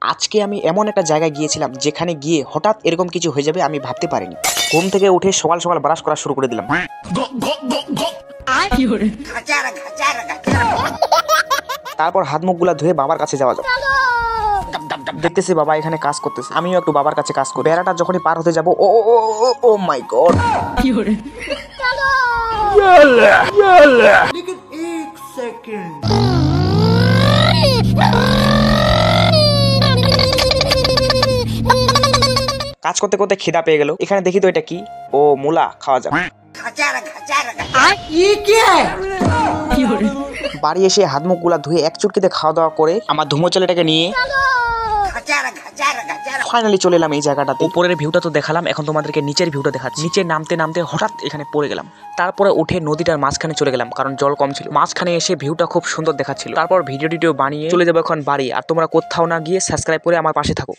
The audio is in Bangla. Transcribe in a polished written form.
আজকে আমি এমন একটা জায়গায় গিয়েছিলাম যেখানে গিয়ে হঠাৎ এরকম কিছু হয়ে যাবে আমি ভাবতে পারিনি। ঘুম থেকে উঠে সকাল সকাল ব্রাশ করা শুরু করে দিলাম। তারপর হাত মুখগুলা ধুয়ে বাবার কাছে যাওয়া যাক। দেখতেছি বাবা এখানে কাজ করতেছে, আমিও একটু বাবার কাছে কাজ করি। বেড়াটা যখনই পার হতে যাবো, ও ও ও মাই গড, কাজ করতে করতে খিদা পেয়ে গেল। এখানে দেখি তো এটা কি, ও মূলা, খাওয়া যাক। বাড়ি এসে হাত মুখ গুলা ধুয়ে এক চুটকিতে খাওয়া দাওয়া করে আমার ধুমো ছেলেটাকে নিয়ে ফাইনালি চলে এলাম এই জায়গাটাতে। উপরের ভিউটা তো দেখালাম, এখন তোমাদেরকে নিচের ভিউটা দেখাচ্ছি। নিচে নামতে নামতে হঠাৎ এখানে পড়ে গেলাম। তারপরে উঠে নদীটার মাঝখানে চলে গেলাম, কারণ জল কম ছিল। মাঝখানে এসে ভিউটা খুব সুন্দর দেখাচ্ছিল। তারপর ভিডিও বানিয়ে চলে যাবো এখন বাড়ি। আর তোমরা কোথাও না গিয়ে সাবস্ক্রাইব করে আমার পাশে থাকো।